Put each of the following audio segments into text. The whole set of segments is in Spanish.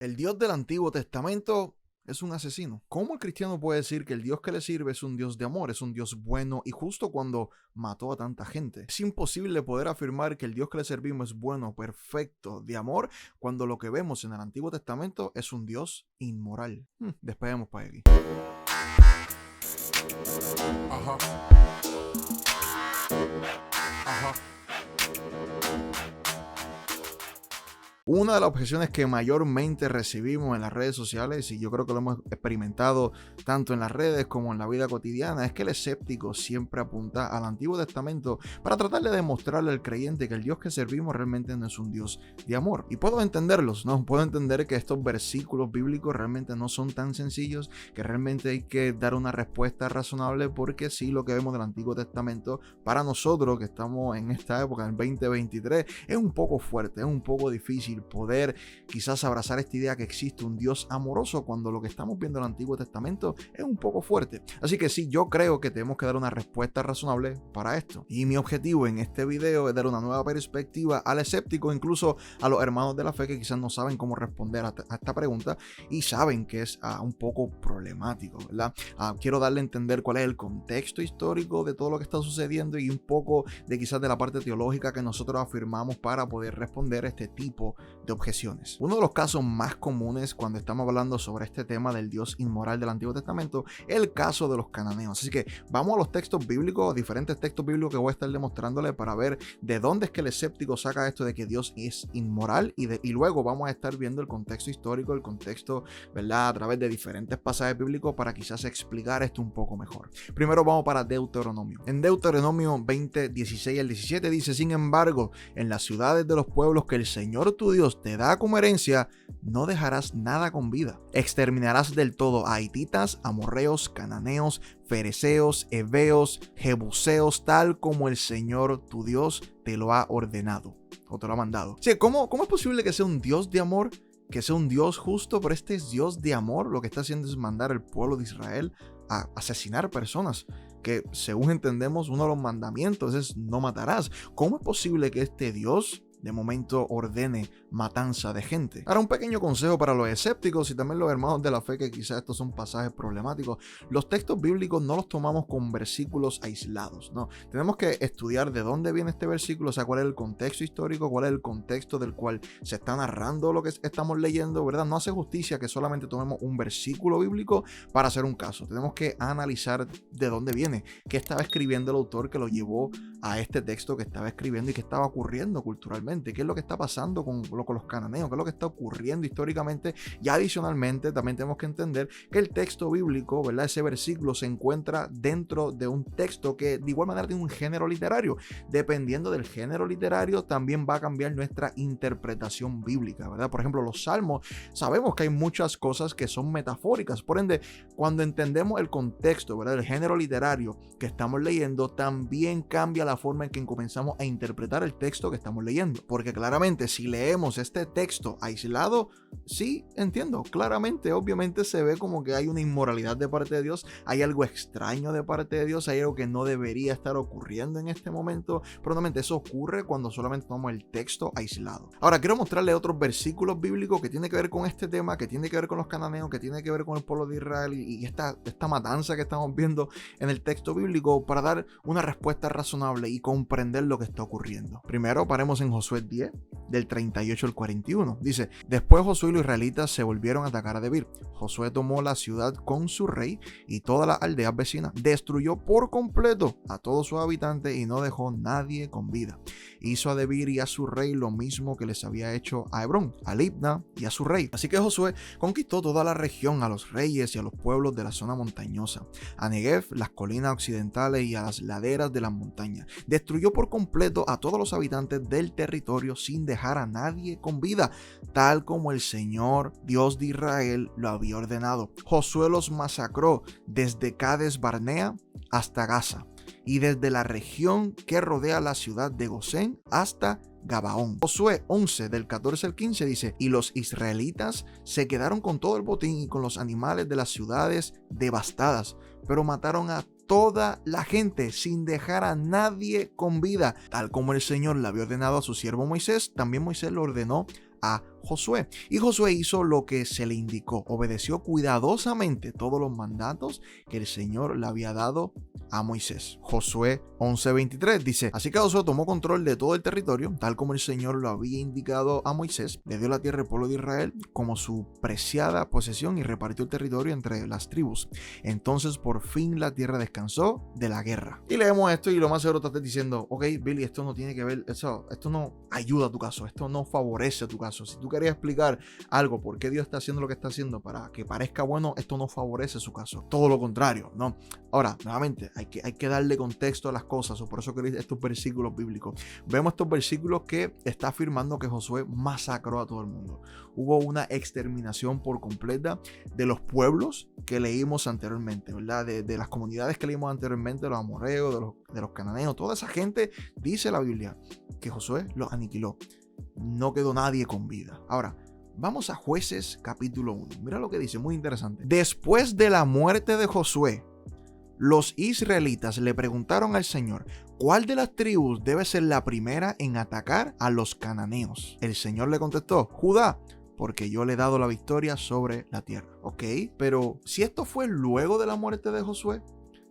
El Dios del Antiguo Testamento es un asesino. ¿Cómo el cristiano puede decir que el Dios que le sirve es un Dios de amor, es un Dios bueno y justo cuando mató a tanta gente? Es imposible poder afirmar que el Dios que le servimos es bueno, perfecto, de amor, cuando lo que vemos en el Antiguo Testamento es un Dios inmoral. Despeguemos para aquí. Ajá. Ajá. Una de las objeciones que mayormente recibimos en las redes sociales, y yo creo que lo hemos experimentado tanto en las redes como en la vida cotidiana, es que el escéptico siempre apunta al Antiguo Testamento para tratar de demostrarle al creyente que el Dios que servimos realmente no es un Dios de amor. Y puedo entenderlos, ¿no? Puedo entender que estos versículos bíblicos realmente no son tan sencillos, que realmente hay que dar una respuesta razonable, porque sí, lo que vemos del Antiguo Testamento, para nosotros que estamos en esta época, en el 2023, es un poco fuerte, es un poco difícil poder quizás abrazar esta idea que existe un Dios amoroso cuando lo que estamos viendo en el Antiguo Testamento es un poco fuerte. Así que sí, yo creo que tenemos que dar una respuesta razonable para esto. Y mi objetivo en este video es dar una nueva perspectiva al escéptico, incluso a los hermanos de la fe que quizás no saben cómo responder a esta pregunta y saben que es un poco problemático, ¿verdad? Quiero darle a entender cuál es el contexto histórico de todo lo que está sucediendo y un poco de quizás de la parte teológica que nosotros afirmamos para poder responder a este tipo de objeciones. Uno de los casos más comunes cuando estamos hablando sobre este tema del Dios inmoral del Antiguo Testamento es el caso de los cananeos. Así que vamos a los textos bíblicos, diferentes textos bíblicos que voy a estar demostrándole para ver de dónde es que el escéptico saca esto de que Dios es inmoral y luego vamos a estar viendo el contexto histórico, el contexto, ¿verdad? A través de diferentes pasajes bíblicos para quizás explicar esto un poco mejor. Primero vamos para Deuteronomio. En Deuteronomio 20, 16 al 17 dice: sin embargo, en las ciudades de los pueblos que el Señor tu Dios te da como herencia, no dejarás nada con vida. Exterminarás del todo a hititas, amorreos, cananeos, fereceos, heveos, jebuseos, tal como el Señor tu Dios te lo ha ordenado o te lo ha mandado. Sí, ¿cómo es posible que sea un Dios de amor, que sea un Dios justo, pero este es Dios de amor? Lo que está haciendo es mandar al pueblo de Israel a asesinar personas, que según entendemos uno de los mandamientos es no matarás. ¿Cómo es posible que este Dios de momento ordene matanza de gente? Ahora, un pequeño consejo para los escépticos y también los hermanos de la fe que quizás estos son pasajes problemáticos: los textos bíblicos no los tomamos con versículos aislados, no, tenemos que estudiar de dónde viene este versículo, o sea, cuál es el contexto histórico, cuál es el contexto del cual se está narrando lo que estamos leyendo, ¿verdad? No hace justicia que solamente tomemos un versículo bíblico para hacer un caso. Tenemos que analizar de dónde viene, qué estaba escribiendo el autor que lo llevó a este texto que estaba escribiendo y qué estaba ocurriendo culturalmente, qué es lo que está pasando con los cananeos, qué es lo que está ocurriendo históricamente. Y adicionalmente también tenemos que entender que el texto bíblico, ¿verdad? Ese versículo se encuentra dentro de un texto que de igual manera tiene un género literario. Dependiendo del género literario también va a cambiar nuestra interpretación bíblica, ¿verdad? Por ejemplo, los salmos, sabemos que hay muchas cosas que son metafóricas, por ende, cuando entendemos el contexto, ¿verdad? El género literario que estamos leyendo, también cambia la forma en que comenzamos a interpretar el texto que estamos leyendo. Porque claramente si leemos este texto aislado, sí, entiendo, claramente, obviamente se ve como que hay una inmoralidad de parte de Dios, hay algo extraño de parte de Dios, hay algo que no debería estar ocurriendo en este momento, pero normalmente eso ocurre cuando solamente tomamos el texto aislado. Ahora, quiero mostrarle otros versículos bíblicos que tienen que ver con este tema, que tiene que ver con los cananeos, que tiene que ver con el pueblo de Israel y esta matanza que estamos viendo en el texto bíblico, para dar una respuesta razonable y comprender lo que está ocurriendo. Primero, paremos en Josué 10, del 38 al 41. Dice: después Josué y los israelitas se volvieron a atacar a Debir. Josué tomó la ciudad con su rey y todas las aldeas vecinas, destruyó por completo a todos sus habitantes y no dejó nadie con vida. Hizo a Debir y a su rey lo mismo que les había hecho a Hebrón, a Libna y a su rey. Así que Josué conquistó toda la región, a los reyes y a los pueblos de la zona montañosa, a Negev, las colinas occidentales y a las laderas de las montañas. Destruyó por completo a todos los habitantes del territorio sin dejar a nadie con vida, tal como el Señor, Dios de Israel, lo había ordenado. Josué los masacró desde Cades Barnea hasta Gaza y desde la región que rodea la ciudad de Gosén hasta Gabaón. Josué 11 del 14 al 15 dice: y los israelitas se quedaron con todo el botín y con los animales de las ciudades devastadas, pero mataron a toda la gente sin dejar a nadie con vida, tal como el Señor le había ordenado a su siervo Moisés. También Moisés lo ordenó a Josué. Y Josué hizo lo que se le indicó, obedeció cuidadosamente todos los mandatos que el Señor le había dado a Moisés. Josué 11:23 dice: así que Josué tomó control de todo el territorio, tal como el Señor lo había indicado a Moisés, le dio la tierra al pueblo de Israel como su preciada posesión y repartió el territorio entre las tribus. Entonces por fin la tierra descansó de la guerra. Y leemos esto y lo más seguro te estás diciendo: ok, Billy, esto no tiene que ver, esto no ayuda a tu caso, esto no favorece a tu caso. Si tú querías explicar algo, por qué Dios está haciendo lo que está haciendo para que parezca bueno, esto no favorece su caso. Todo lo contrario, ¿no? Ahora, nuevamente, hay que darle contexto a las cosas, o por eso queréis estos versículos bíblicos. Vemos estos versículos que está afirmando que Josué masacró a todo el mundo. Hubo una exterminación por completa de los pueblos que leímos anteriormente, ¿verdad? De las comunidades que leímos anteriormente, los amorreos, de los cananeos, toda esa gente, dice la Biblia, que Josué los aniquiló. No quedó nadie con vida. Ahora, vamos a Jueces capítulo 1. Mira lo que dice, muy interesante. Después de la muerte de Josué, los israelitas le preguntaron al Señor: ¿cuál de las tribus debe ser la primera en atacar a los cananeos? El Señor le contestó: Judá, porque yo le he dado la victoria sobre la tierra. Ok, pero si esto fue luego de la muerte de Josué,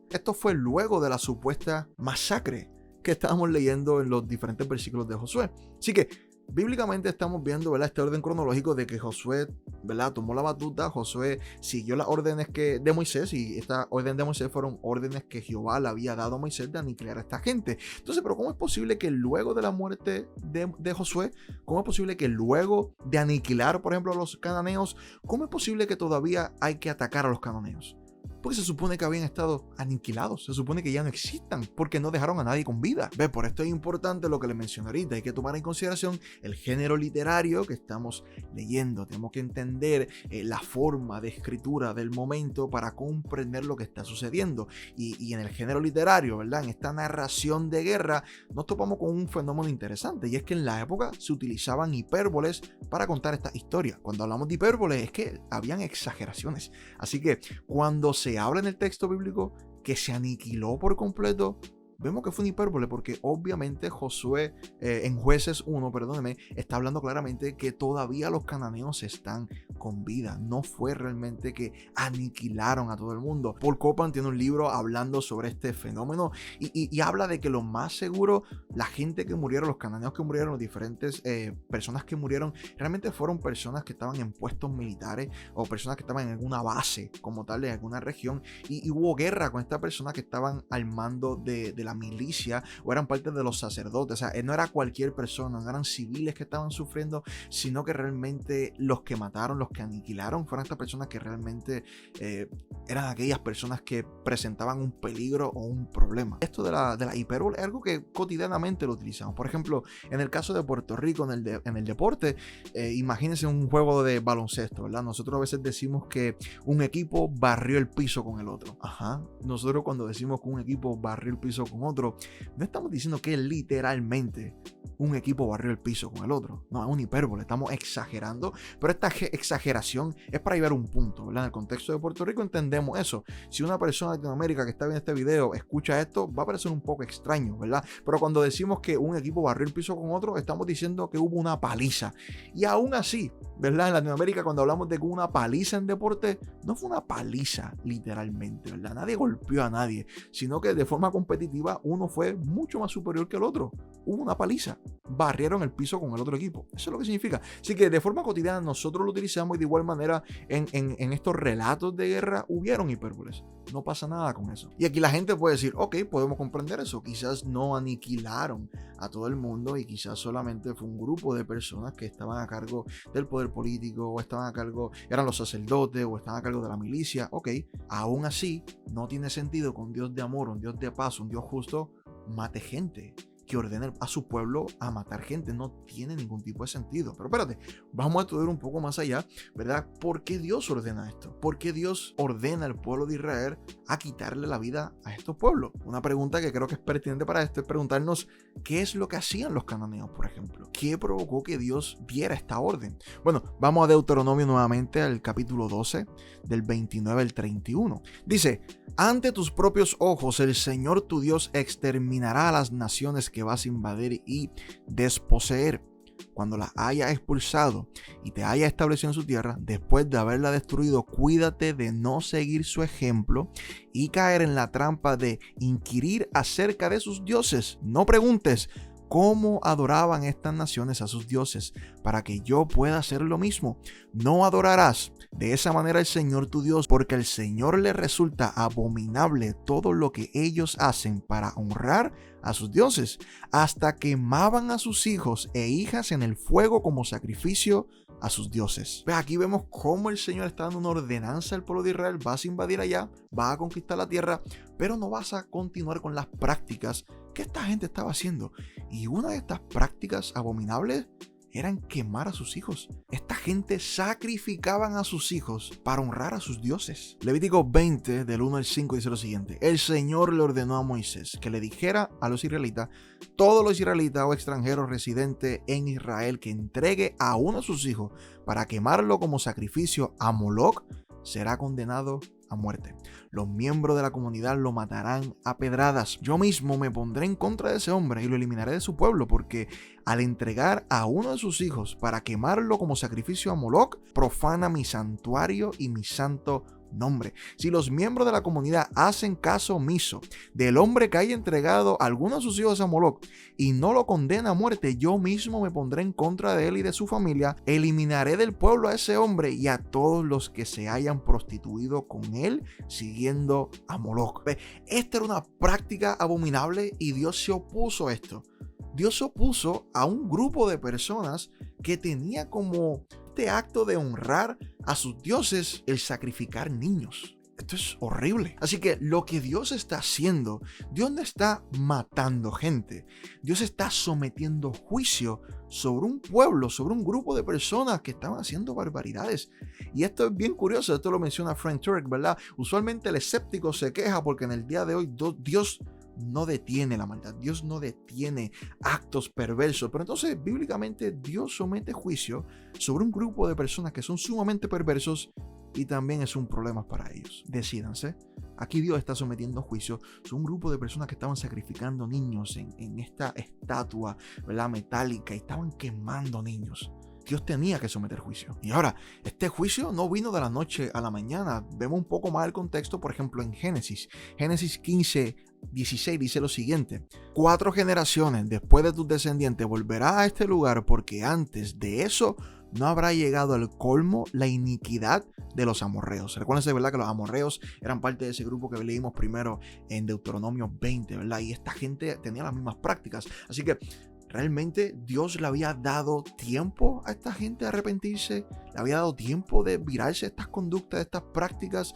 esto fue luego de la supuesta masacre que estábamos leyendo en los diferentes versículos de Josué. Así que bíblicamente estamos viendo, ¿verdad?, este orden cronológico de que Josué, ¿verdad?, tomó la batuta. Josué siguió las órdenes de Moisés, y esta orden de Moisés fueron órdenes que Jehová le había dado a Moisés de aniquilar a esta gente. Entonces, pero ¿cómo es posible que luego de la muerte de Josué, cómo es posible que luego de aniquilar, por ejemplo, a los cananeos, cómo es posible que todavía hay que atacar a los cananeos? Porque se supone que habían estado aniquilados, se supone que ya no existan, porque no dejaron a nadie con vida. ¿Ves? Por esto es importante lo que les mencioné ahorita. Hay que tomar en consideración el género literario que estamos leyendo. Tenemos que entender la forma de escritura del momento para comprender lo que está sucediendo. Y en el género literario, ¿verdad?, en esta narración de guerra, nos topamos con un fenómeno interesante, y es que en la época se utilizaban hipérboles para contar esta historia. Cuando hablamos de hipérboles es que habían exageraciones. Así que cuando se habla en el texto bíblico que se aniquiló por completo, vemos que fue una hipérbole, porque obviamente Josué en Jueces 1, perdóneme, está hablando claramente que todavía los cananeos están con vida. No fue realmente que aniquilaron a todo el mundo. Paul Copan tiene un libro hablando sobre este fenómeno y habla de que lo más seguro, la gente que murieron, los cananeos que murieron, las diferentes personas que murieron, realmente fueron personas que estaban en puestos militares o personas que estaban en alguna base como tal de alguna región, y hubo guerra con estas personas que estaban al mando de la milicia o eran parte de los sacerdotes. O sea, no era cualquier persona, no eran civiles que estaban sufriendo, sino que realmente los que mataron, los que aniquilaron, fueron estas personas que realmente eran aquellas personas que presentaban un peligro o un problema. Esto de la hipérbole es algo que cotidianamente lo utilizamos. Por ejemplo, en el caso de Puerto Rico, en el deporte, imagínense un juego de baloncesto, ¿verdad? Nosotros a veces decimos que un equipo barrió el piso con el otro. Ajá. Nosotros cuando decimos que un equipo barrió el piso con otro, no estamos diciendo que literalmente un equipo barrió el piso con el otro. No, es un hipérbole, estamos exagerando, pero esta exageración es para llevar un punto, ¿verdad? En el contexto de Puerto Rico entendemos eso. Si una persona de Latinoamérica que está viendo este video escucha esto, va a parecer un poco extraño, ¿verdad? Pero cuando decimos que un equipo barrió el piso con otro, estamos diciendo que hubo una paliza. Y aún así, ¿verdad?, en Latinoamérica, cuando hablamos de que hubo una paliza en deporte, no fue una paliza literalmente, ¿verdad? Nadie golpeó a nadie, sino que de forma competitiva uno fue mucho más superior que el otro. Hubo una paliza, barrieron el piso con el otro equipo. Eso es lo que significa. Así que de forma cotidiana nosotros lo utilizamos, y de igual manera en estos relatos de guerra hubieron hipérboles. No pasa nada con eso. Y aquí la gente puede decir: ok, podemos comprender eso. Quizás no aniquilaron a todo el mundo, y quizás solamente fue un grupo de personas que estaban a cargo del poder político, o estaban a cargo, eran los sacerdotes, o estaban a cargo de la milicia. Ok, aún así no tiene sentido que un Dios de amor, un Dios de paz, un Dios justo mate gente, que ordene a su pueblo a matar gente. No tiene ningún tipo de sentido. Pero espérate, vamos a estudiar un poco más allá, ¿verdad? ¿Por qué Dios ordena esto? ¿Por qué Dios ordena al pueblo de Israel a quitarle la vida a estos pueblos? Una pregunta que creo que es pertinente para esto es preguntarnos: ¿qué es lo que hacían los cananeos, por ejemplo? ¿Qué provocó que Dios diera esta orden? Bueno, vamos a Deuteronomio nuevamente, al capítulo 12, del 29 al 31. Dice: ante tus propios ojos el Señor tu Dios exterminará a las naciones que vas a invadir y desposeer. cuando la haya expulsado y te haya establecido en su tierra, después de haberla destruido, cuídate de no seguir su ejemplo y caer en la trampa de inquirir acerca de sus dioses. No preguntes cómo adoraban estas naciones a sus dioses, para que yo pueda hacer lo mismo. No adorarás de esa manera al Señor tu Dios, porque al Señor le resulta abominable todo lo que ellos hacen para honrar a sus dioses. Hasta quemaban a sus hijos e hijas en el fuego como sacrificio a sus dioses. Aquí vemos cómo el Señor está dando una ordenanza al pueblo de Israel. Vas a invadir allá, vas a conquistar la tierra, pero no vas a continuar con las prácticas que esta gente estaba haciendo. Y una de estas prácticas abominables eran quemar a sus hijos. Esta gente sacrificaban a sus hijos para honrar a sus dioses. Levítico 20, del 1 al 5, dice lo siguiente: el Señor le ordenó a Moisés que le dijera a los israelitas, todos los israelitas o extranjeros residentes en Israel que entregue a uno de sus hijos para quemarlo como sacrificio a Moloc, será condenado a muerte. Los miembros de la comunidad lo matarán a pedradas. Yo mismo me pondré en contra de ese hombre y lo eliminaré de su pueblo, porque al entregar a uno de sus hijos para quemarlo como sacrificio a Moloc, profana mi santuario y mi santo nombre. Si los miembros de la comunidad hacen caso omiso del hombre que haya entregado a alguno de sus hijos a Moloc y no lo condena a muerte, yo mismo me pondré en contra de él y de su familia, eliminaré del pueblo a ese hombre y a todos los que se hayan prostituido con él siguiendo a Moloc. Esta era una práctica abominable y Dios se opuso a esto. Dios se opuso a un grupo de personas que tenía como este acto de honrar a sus dioses el sacrificar niños. Esto es horrible. Así que lo que Dios está haciendo, Dios no está matando gente. Dios está sometiendo juicio sobre un pueblo, sobre un grupo de personas que estaban haciendo barbaridades. Y esto es bien curioso, esto lo menciona Frank Turek, ¿verdad? Usualmente el escéptico se queja porque en el día de hoy Dios no detiene la maldad, Dios no detiene actos perversos, pero entonces bíblicamente Dios somete juicio sobre un grupo de personas que son sumamente perversos y también es un problema para ellos. Decídanse. Aquí Dios está sometiendo juicio sobre un grupo de personas que estaban sacrificando niños en esta estatua, ¿verdad?, metálica, y estaban quemando niños. Dios tenía que someter juicio. Y ahora, este juicio no vino de la noche a la mañana. Vemos un poco más el contexto, por ejemplo, en Génesis 15:16 dice lo siguiente: 4 generaciones después de tus descendientes volverás a este lugar, porque antes de eso no habrá llegado al colmo la iniquidad de los amorreos. Recuérdense, ¿verdad?, que los amorreos eran parte de ese grupo que leímos primero en Deuteronomio 20, ¿verdad? Y esta gente tenía las mismas prácticas. Así que realmente Dios le había dado tiempo a esta gente de arrepentirse, le había dado tiempo de virarse de estas conductas, de estas prácticas.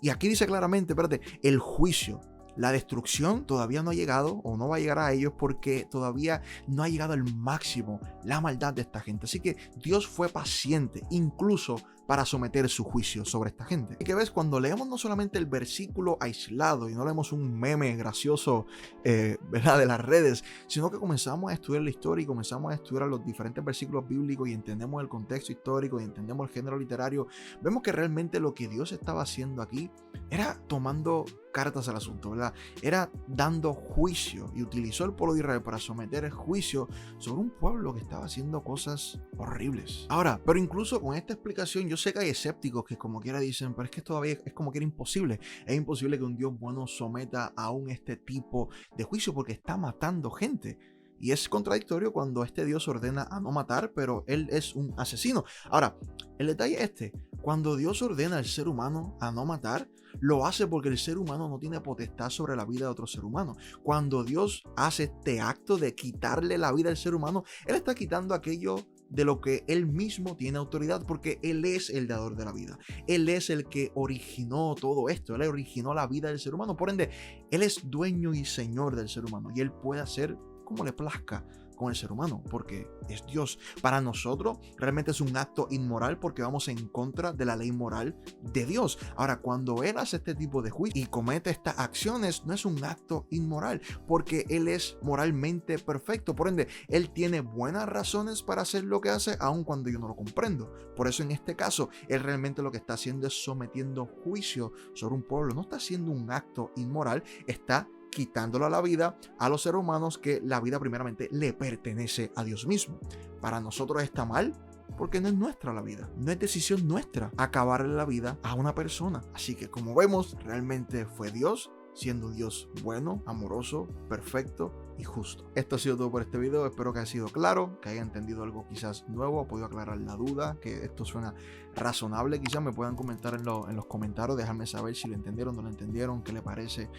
Y aquí dice claramente, espérate, el juicio, la destrucción todavía no ha llegado o no va a llegar a ellos porque todavía no ha llegado al máximo la maldad de esta gente. Así que Dios fue paciente, incluso para someter su juicio sobre esta gente. Y que ves, cuando leemos no solamente el versículo aislado y no leemos un meme gracioso, ¿verdad?, de las redes, sino que comenzamos a estudiar la historia y comenzamos a estudiar los diferentes versículos bíblicos y entendemos el contexto histórico y entendemos el género literario, vemos que realmente lo que Dios estaba haciendo aquí era tomando cartas al asunto, ¿verdad? Era dando juicio, y utilizó el pueblo de Israel para someter el juicio sobre un pueblo que estaba haciendo cosas horribles. Ahora, pero incluso con esta explicación, yo sé que hay escépticos que como quiera dicen, pero es que todavía es como que era imposible. Es imposible que un Dios bueno someta aún este tipo de juicio porque está matando gente. Y es contradictorio cuando este Dios ordena a no matar, pero él es un asesino. Ahora, el detalle es este: cuando Dios ordena al ser humano a no matar, lo hace porque el ser humano no tiene potestad sobre la vida de otro ser humano. Cuando Dios hace este acto de quitarle la vida al ser humano, Él está quitando aquello de lo que Él mismo tiene autoridad, porque Él es el dador de la vida. Él es el que originó todo esto. Él originó la vida del ser humano. Por ende, Él es dueño y señor del ser humano y Él puede hacer como le plazca con el ser humano, porque es Dios. Para nosotros realmente es un acto inmoral porque vamos en contra de la ley moral de Dios. Ahora, cuando Él hace este tipo de juicio y comete estas acciones, no es un acto inmoral porque Él es moralmente perfecto. Por ende, Él tiene buenas razones para hacer lo que hace, aun cuando yo no lo comprendo. Por eso en este caso, Él realmente lo que está haciendo es sometiendo juicio sobre un pueblo. No está haciendo un acto inmoral, está quitándole la vida a los seres humanos, que la vida primeramente le pertenece a Dios mismo. Para nosotros está mal, porque no es nuestra la vida, no es decisión nuestra acabarle la vida a una persona. Así que, como vemos, realmente fue Dios, siendo Dios bueno, amoroso, perfecto y justo. Esto ha sido todo por este video. Espero que haya sido claro, que haya entendido algo quizás nuevo, ha podido aclarar la duda, que esto suena razonable. Quizás me puedan comentar en los comentarios, dejarme saber si lo entendieron, no lo entendieron, qué le parece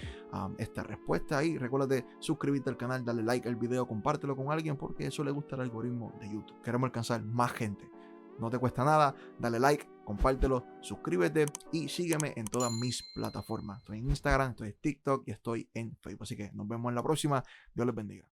esta respuesta. Y recuérdate suscribirte al canal, darle like al video, compártelo con alguien, porque eso le gusta al algoritmo de YouTube. Queremos alcanzar más gente. No te cuesta nada, dale like, compártelo, suscríbete y sígueme en todas mis plataformas. Estoy en Instagram, estoy en TikTok y estoy en Facebook. Así que nos vemos en la próxima. Dios les bendiga.